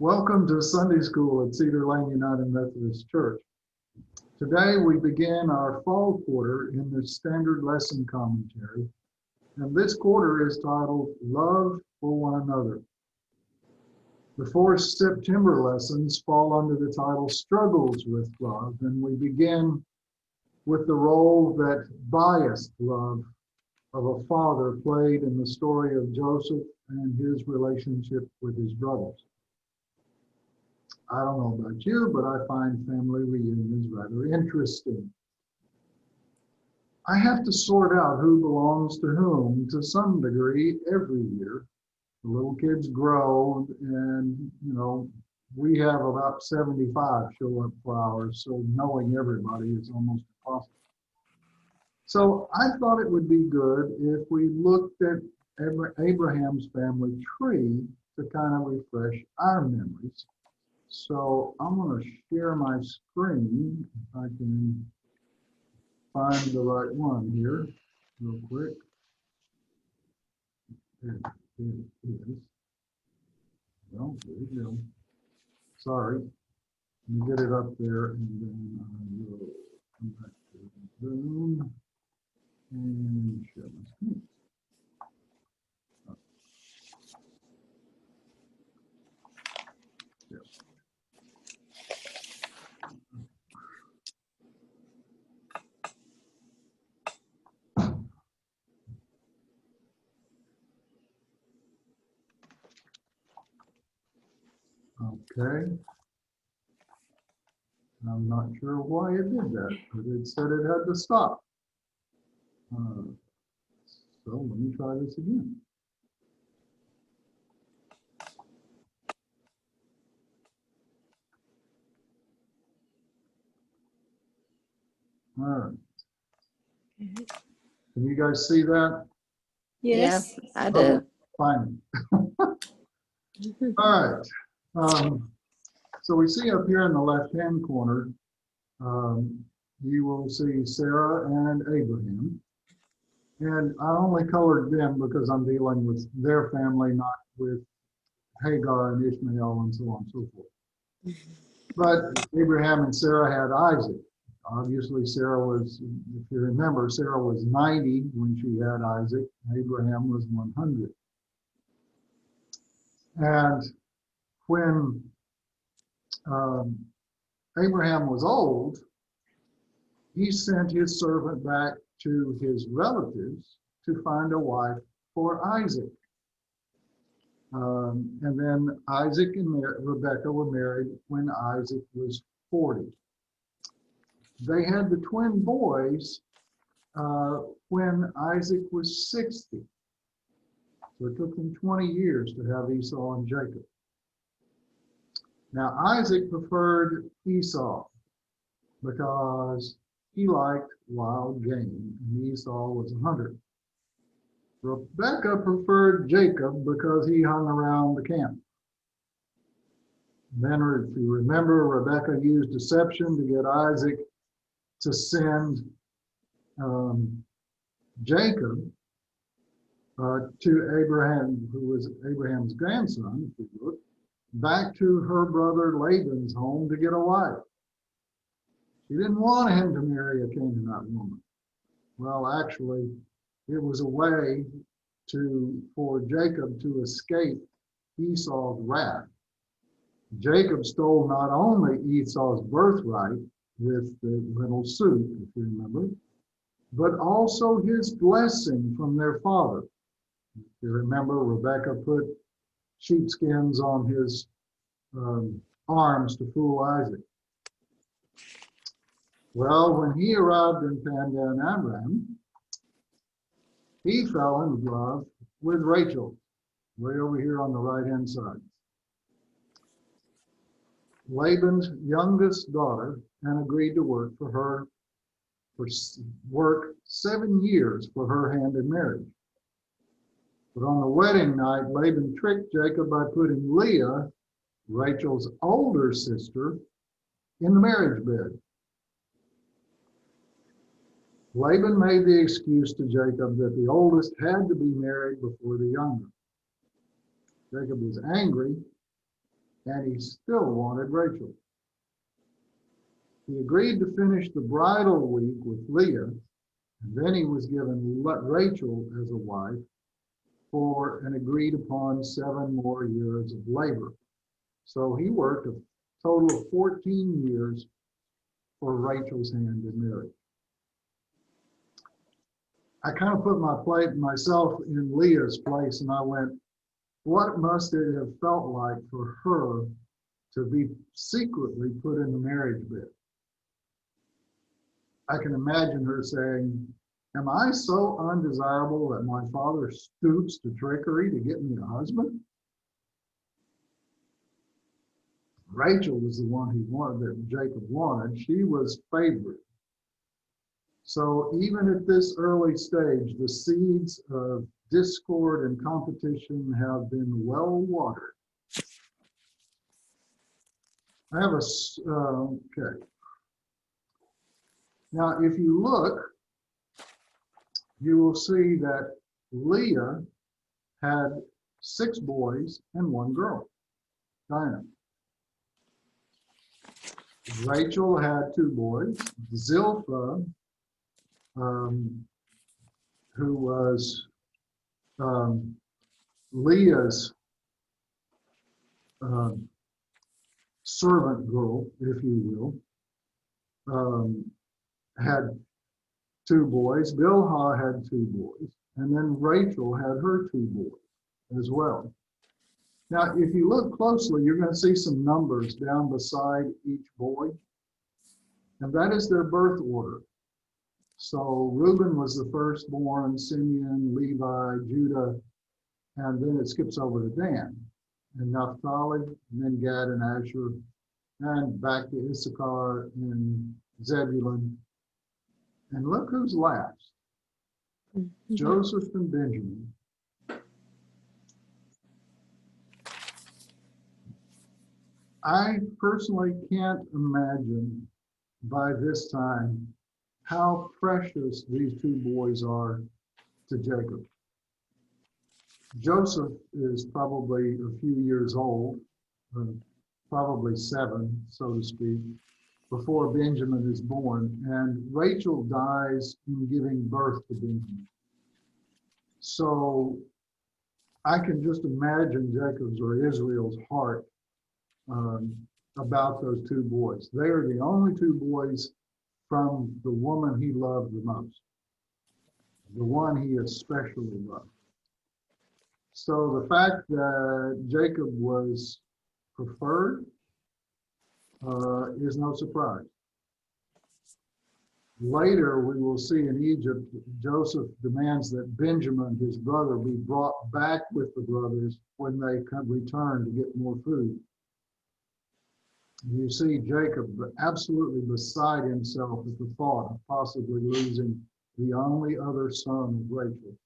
Welcome to Sunday School at Cedar Lane United Methodist Church. Today we begin our fall quarter in the Standard Lesson Commentary, and this quarter is titled Love for One Another. The four September lessons fall under the title Struggles with Love, and we begin with the role that biased love of a father played in the story of Joseph and his relationship with his brothers. I don't know about you, but I find family reunions rather interesting. I have to sort out who belongs to whom to some degree every year. The little kids grow and, we have about 75 show up for ours, so knowing everybody is almost impossible. So I thought it would be good if we looked at Abraham's family tree to kind of refresh our memories. So I'm going to share my screen, if I can find the right one here real quick. There it is. Well, there we go. Sorry. Let me get it up there, and then I will come back to Zoom and share my screen. Okay. I'm not sure why it did that, but it said it had to stop. So let me try this again. All right. Can you guys see that? Yes, I do. Oh, fine. All right. So we see up here in the left-hand corner, you will see Sarah and Abraham. And I only colored them because I'm dealing with their family, not with Hagar and Ishmael and so on and so forth. But Abraham and Sarah had Isaac. Obviously, Sarah was, if you remember, Sarah was 90 when she had Isaac. Abraham was 100. And when Abraham was old, he sent his servant back to his relatives to find a wife for Isaac. And then Isaac and Rebekah were married when Isaac was 40. They had the twin boys when Isaac was 60. So it took them 20 years to have Esau and Jacob. Now, Isaac preferred Esau because he liked wild game, and Esau was a hunter. Rebekah preferred Jacob because he hung around the camp. Then, if you remember, Rebekah used deception to get Isaac to send Jacob to Abraham, who was Abraham's grandson, if you look, back to her brother Laban's home to get a wife. She didn't want him to marry a Canaanite woman. Well, actually, it was a way for Jacob to escape Esau's wrath. Jacob stole not only Esau's birthright with the little suit, if you remember, but also his blessing from their father. If you remember, Rebekah put sheepskins on his arms to fool Isaac. Well, when he arrived in Padan Aram, he fell in love with Rachel, way over here on the right-hand side. Laban's youngest daughter, and agreed to work 7 years for her hand in marriage. But on the wedding night, Laban tricked Jacob by putting Leah, Rachel's older sister, in the marriage bed. Laban made the excuse to Jacob that the oldest had to be married before the younger. Jacob was angry and he still wanted Rachel. He agreed to finish the bridal week with Leah, and then he was given Rachel as a wife for an agreed upon 7 more years of labor. So he worked a total of 14 years for Rachel's hand in marriage. I kind of put myself in Leah's place, and I went, what must it have felt like for her to be secretly put in the marriage bed? I can imagine her saying, am I so undesirable that my father stoops to trickery to get me a husband? Rachel was the one that Jacob wanted. She was favored. So even at this early stage, the seeds of discord and competition have been well watered. I have okay. Now, if you look, you will see that Leah had 6 boys and 1 girl, Dinah. Rachel had 2 boys. Zilpah, who was Leah's servant girl, if you will, had 2 boys. Bilhah had 2 boys. And then Rachel had her 2 boys as well. Now, if you look closely, you're going to see some numbers down beside each boy. And that is their birth order. So Reuben was the firstborn, Simeon, Levi, Judah, and then it skips over to Dan, and Naphtali, and then Gad and Asher, and back to Issachar and Zebulun. And look who's last. Mm-hmm. Joseph and Benjamin. I personally can't imagine by this time how precious these 2 boys are to Jacob. Joseph is probably a few years old, probably 7, so to speak, before Benjamin is born, and Rachel dies in giving birth to Benjamin. So I can just imagine Jacob's or Israel's heart about those 2 boys. They are the only 2 boys from the woman he loved the most, the one he especially loved. So the fact that Jacob was preferred is no surprise. Later, we will see in Egypt, Joseph demands that Benjamin, his brother, be brought back with the brothers when they return to get more food. You see Jacob absolutely beside himself at the thought of possibly losing the only other son of Rachel.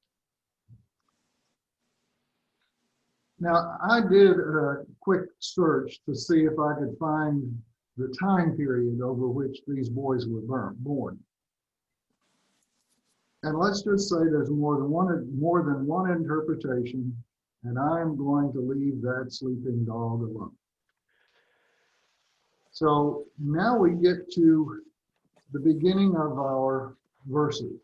Now, I did a quick search to see if I could find the time period over which these boys were born. And let's just say there's more than one interpretation, and I'm going to leave that sleeping dog alone. So now we get to the beginning of our verses.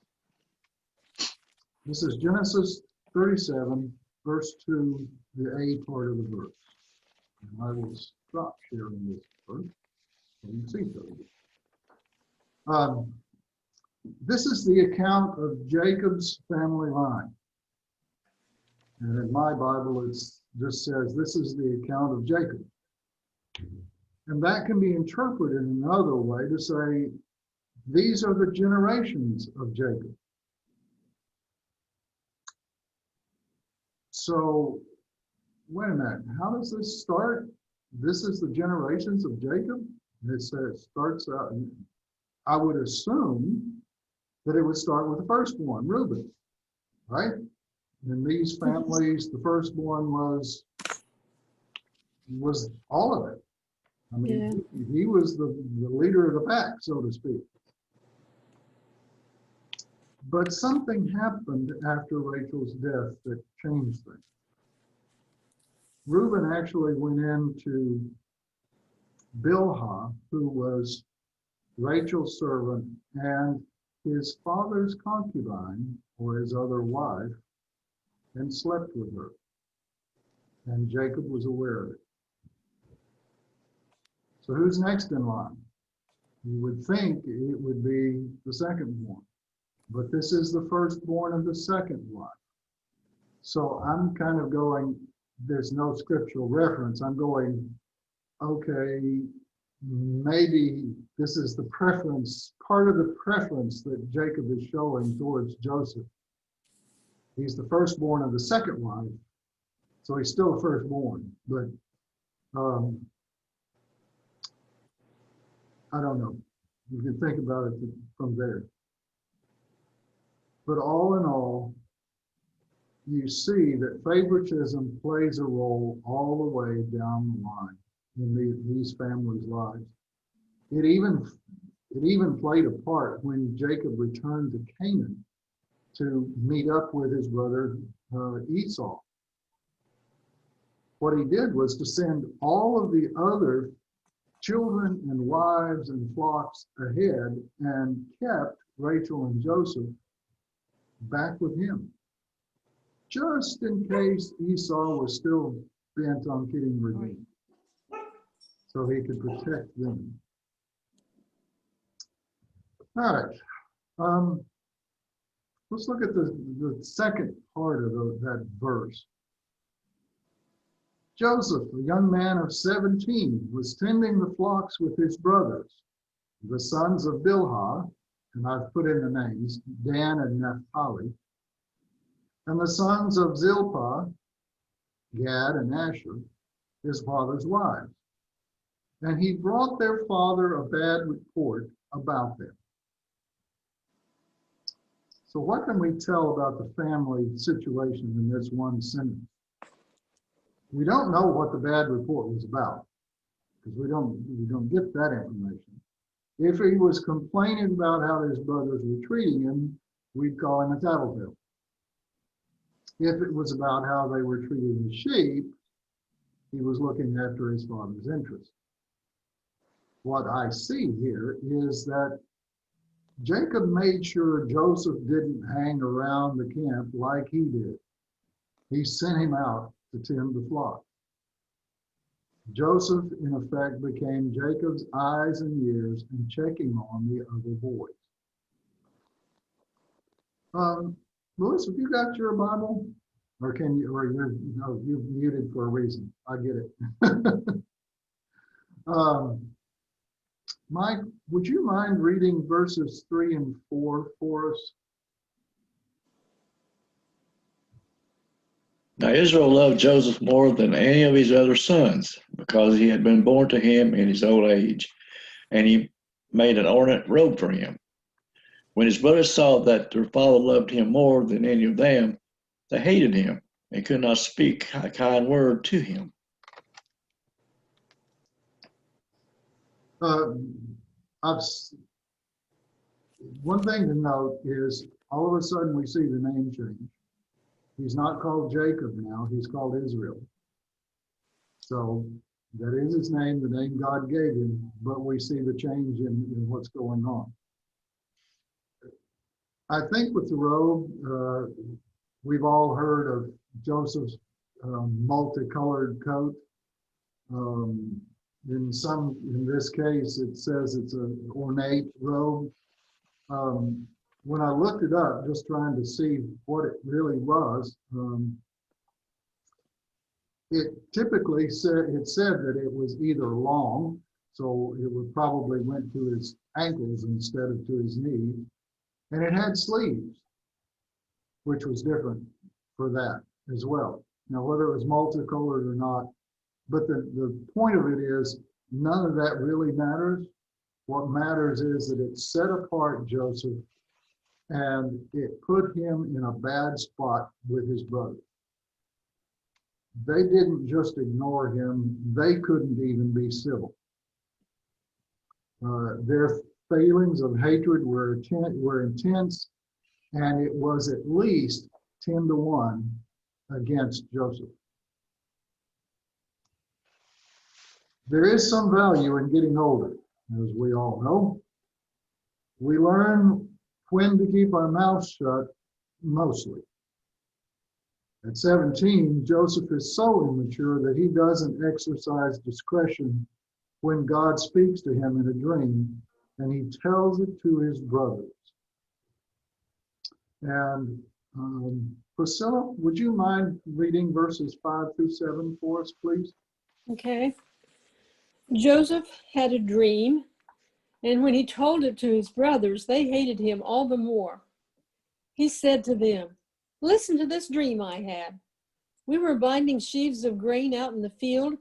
This is Genesis 37, verse 2, the A part of the verse. And I will stop sharing this verse so you can see it. This is the account of Jacob's family line. And in my Bible, it just says, this is the account of Jacob. And that can be interpreted in another way to say, these are the generations of Jacob. So, wait a minute, how does this start? This is the generations of Jacob? And it says, starts out, I would assume that it would start with the firstborn, Reuben, right? In these families, the firstborn was all of it. I mean, he was the leader of the pack, so to speak. But something happened after Rachel's death that changed things. Reuben actually went into Bilhah, who was Rachel's servant and his father's concubine, or his other wife, and slept with her. And Jacob was aware of it. So who's next in line? You would think it would be the secondborn, but this is the firstborn of the second wife. So I'm kind of going, there's no scriptural reference. I'm going, okay, maybe this is the preference, part of the preference that Jacob is showing towards Joseph. He's the firstborn of the second wife, so he's still a firstborn, but I don't know. You can think about it from there. But all in all, you see that favoritism plays a role all the way down the line in these families' lives. It even played a part when Jacob returned to Canaan to meet up with his brother Esau. What he did was to send all of the other children and wives and flocks ahead and kept Rachel and Joseph back with him, just in case Esau was still bent on getting revenge, so he could protect them. All right, let's look at the second part of that verse. Joseph, a young man of 17, was tending the flocks with his brothers, the sons of Bilhah, and I've put in the names, Dan and Naphtali, and the sons of Zilpah, Gad and Asher, his father's wives. And he brought their father a bad report about them. So what can we tell about the family situation in this one sentence? We don't know what the bad report was about, because we don't get that information. If he was complaining about how his brothers were treating him, we'd call him a tattletale. If it was about how they were treating the sheep, he was looking after his father's interest. What I see here is that Jacob made sure Joseph didn't hang around the camp like he did. He sent him out to tend the flock. Joseph, in effect, became Jacob's eyes and ears and checking on the other boys. Louis, have you got your Bible? Or can you, or you're muted for a reason. I get it. Mike, would you mind reading verses 3 and 4 for us? Now Israel loved Joseph more than any of his other sons, because he had been born to him in his old age, and he made an ornate robe for him. When his brothers saw that their father loved him more than any of them, they hated him and could not speak a kind word to him. One thing to note is all of a sudden we see the name change. He's not called Jacob now, he's called Israel. So that is his name, the name God gave him, but we see the change in what's going on. I think with the robe, we've all heard of Joseph's multicolored coat. In this case, it says it's an ornate robe. When I looked it up, just trying to see what it really was, it typically said that it was either long, so it would probably went to his ankles instead of to his knees, and it had sleeves, which was different for that as well. Now, whether it was multicolored or not, but the point of it is none of that really matters. What matters is that it set apart Joseph and it put him in a bad spot with his brothers. They didn't just ignore him, they couldn't even be civil. Their feelings of hatred were intense, and it was at least 10-1 against Joseph. There is some value in getting older, as we all know. We learn when to keep our mouths shut, mostly. At 17, Joseph is so immature that he doesn't exercise discretion when God speaks to him in a dream, and he tells it to his brothers. And Priscilla, would you mind reading verses 5 through 7 for us, please? Okay. Joseph had a dream, and when he told it to his brothers, they hated him all the more. He said to them, "Listen to this dream I had. We were binding sheaves of grain out in the field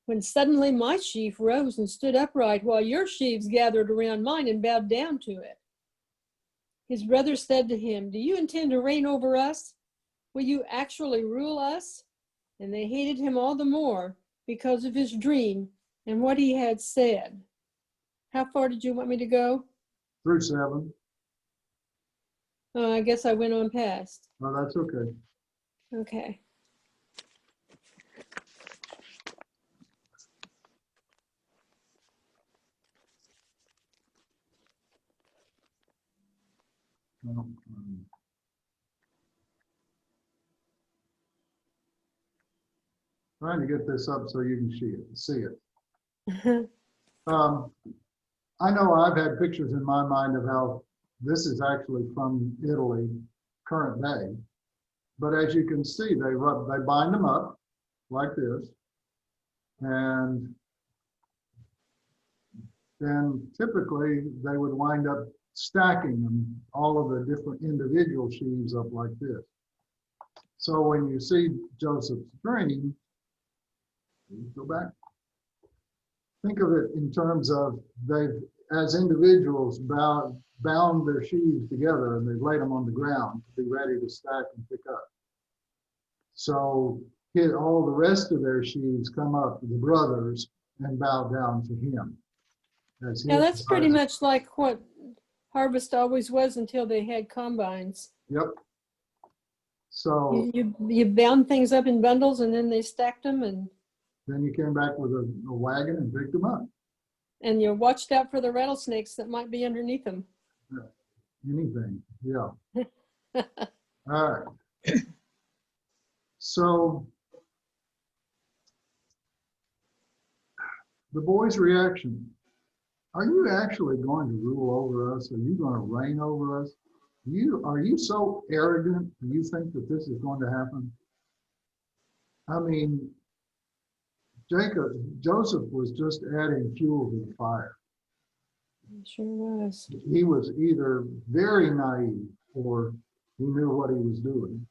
when suddenly my sheaf rose and stood upright while your sheaves gathered around mine and bowed down to it." His brothers said to him, "Do you intend to reign over us? Will you actually rule us?" And they hated him all the more because of his dream and what he had said. How far did you want me to go? Through 7. I guess I went on past. Oh, that's okay. Okay. Well, trying to get this up so you can see it. I know I've had pictures in my mind of how this is actually from Italy, current day. But as you can see, they bind them up like this, and then typically they would wind up stacking them, all of the different individual sheaves up like this. So when you see Joseph's dream, go back. Think of it in terms of they've, as individuals, bound their sheaves together and they've laid them on the ground to be ready to stack and pick up. So all the rest of their sheaves come up to the brothers and bow down to him. Now that's pretty much like what harvest always was until they had combines. Yep. So you bound things up in bundles and then they stacked them, and then you came back with a wagon and picked them up. And you watched out for the rattlesnakes that might be underneath them. Yeah. Anything, yeah. All right. So the boy's reaction. Are you actually going to rule over us? Are you going to reign over us? Are you so arrogant? Do you think that this is going to happen? I mean, Joseph was just adding fuel to the fire. It sure was. He was either very naive or he knew what he was doing.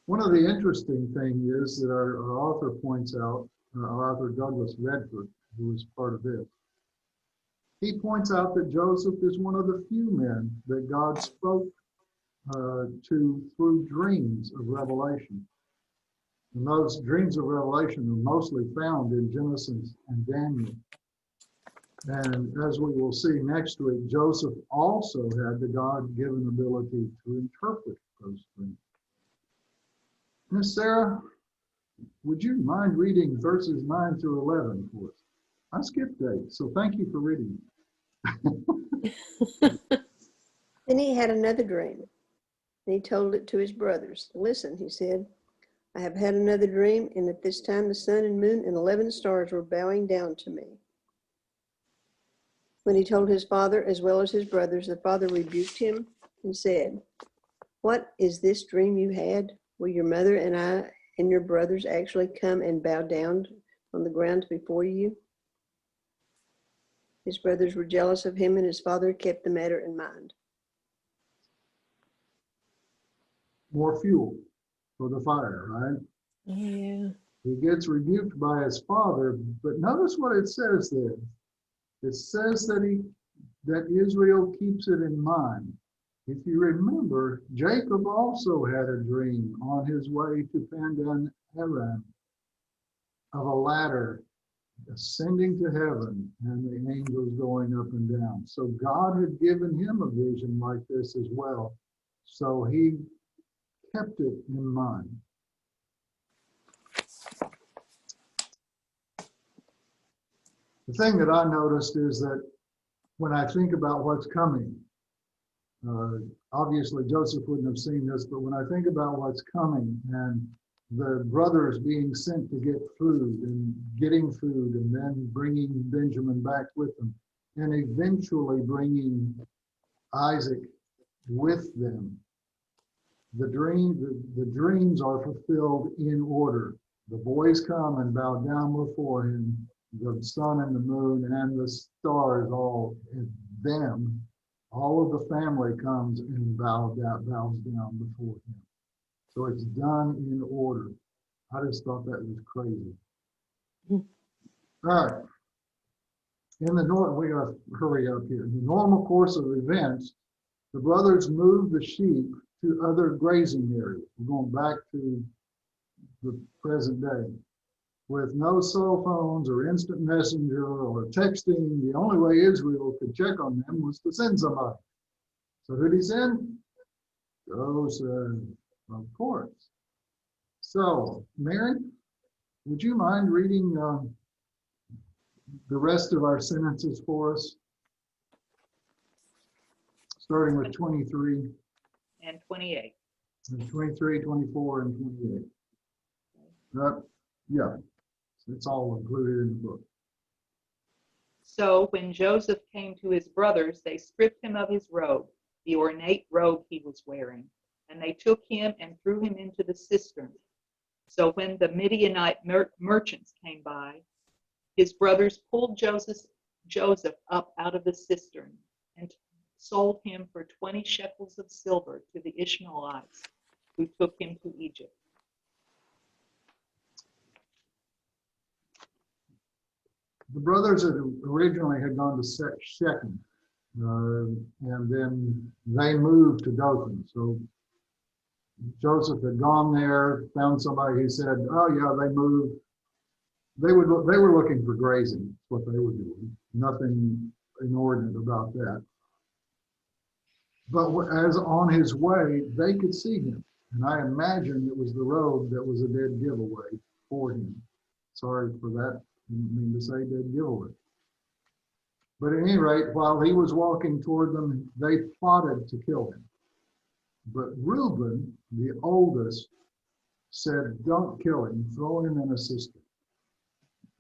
One of the interesting things is that our author points out, our author Douglas Redford, who was part of this, he points out that Joseph is one of the few men that God spoke to through dreams of revelation. And those dreams of revelation are mostly found in Genesis and Daniel. And as we will see next week, Joseph also had the God-given ability to interpret those dreams. Miss Sarah, would you mind reading verses 9 through 11 for us? I skipped 8, so thank you for reading it. Then he had another dream, and he told it to his brothers. "Listen," he said, "I have had another dream, and at this time the sun and moon and 11 stars were bowing down to me." When he told his father as well as his brothers, the father rebuked him and said, "What is this dream you had? Will your mother and I and your brothers actually come and bow down on the ground before you?" His brothers were jealous of him, and his father kept the matter in mind. More fuel for the fire, right? Yeah. He gets rebuked by his father, but notice what it says there. It says that Israel keeps it in mind. If you remember, Jacob also had a dream on his way to Padan Aram of a ladder ascending to heaven and the angels going up and down. So God had given him a vision like this as well. So he kept it in mind. The thing that I noticed is that when I think about what's coming, obviously Joseph wouldn't have seen this, but when I think about what's coming and the brothers being sent to get food and getting food and then bringing Benjamin back with them and eventually bringing Isaac with them, the dreams are fulfilled in order. The boys come and bow down before him, the sun and the moon and the stars, all them. All of the family comes and bows down before him. So it's done in order. I just thought that was crazy. All right. We gotta hurry up here. In the normal course of events, the brothers moved the sheep to other grazing areas. We're going back to the present day. With no cell phones or instant messenger or texting, the only way Israel could check on them was to send somebody. So who'd he send? Joseph, of course. So, Mary, would you mind reading the rest of our sentences for us? Starting with 23. And 28. And 23, 24, and 28. Yeah. It's all included in the book. So when Joseph came to his brothers, they stripped him of his robe, the ornate robe he was wearing, and they took him and threw him into the cistern. So when the Midianite merchants came by, his brothers pulled Joseph up out of the cistern and sold him for 20 shekels of silver to the Ishmaelites, who took him to Egypt. The brothers originally had gone to Shechem, and then they moved to Dothan. So Joseph had gone there, found somebody who said, "Oh yeah, they moved." They were looking for grazing. That's what they were doing. Nothing inordinate about that. But as on his way, they could see him, and I imagine it was the robe that was a dead giveaway for him. Sorry for that. Didn't mean to say dead giveaway. But at any rate, while he was walking toward them, they plotted to kill him. But Reuben, the oldest, said, "Don't kill him, throw him in a cistern."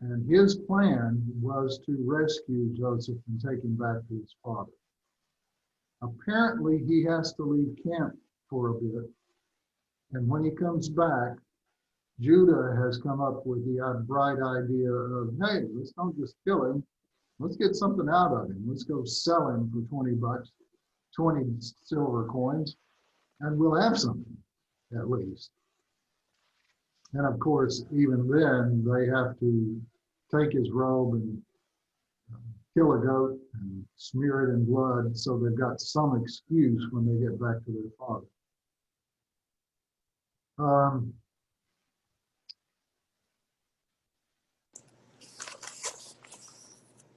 And his plan was to rescue Joseph and take him back to his father. Apparently, he has to leave camp for a bit. And when he comes back, Judah has come up with the bright idea of, hey, let's don't just kill him. Let's get something out of him. Let's go sell him for 20 bucks, 20 silver coins, and we'll have something at least. And of course, even then, they have to take his robe and kill a goat and smear it in blood so they've got some excuse when they get back to their father.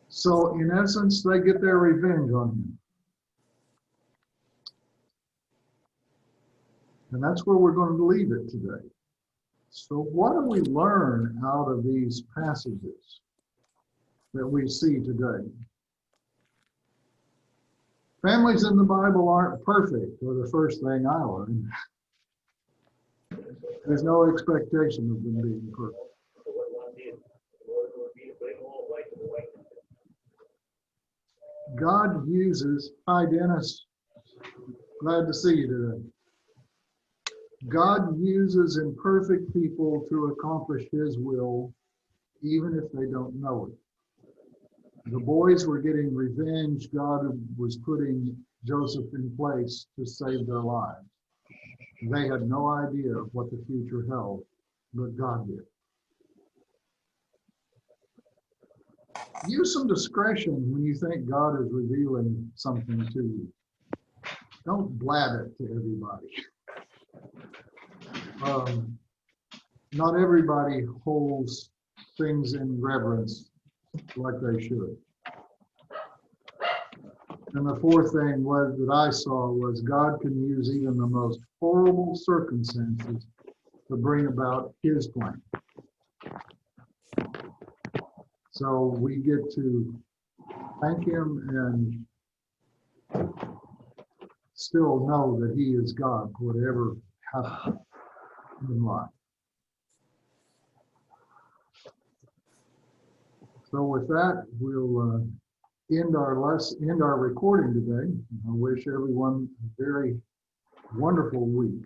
So in essence, they get their revenge on him. And that's where we're going to leave it today. So what do we learn out of these passages that we see today? Families in the Bible aren't perfect, or the first thing I learned. There's no expectation of them being perfect. God uses, hi Dennis, glad to see you today. God uses imperfect people to accomplish his will, even if they don't know it. The boys were getting revenge. God was putting Joseph in place to save their lives. They had no idea of what the future held, but God did. Use some discretion when you think God is revealing something to you. Don't blab it to everybody. Not everybody holds things in reverence like they should. And the fourth thing that I saw was God can use even the most horrible circumstances to bring about his plan. So we get to thank him and still know that he is God, whatever happens in life. So with that, we'll end our recording today. I wish everyone a very wonderful week.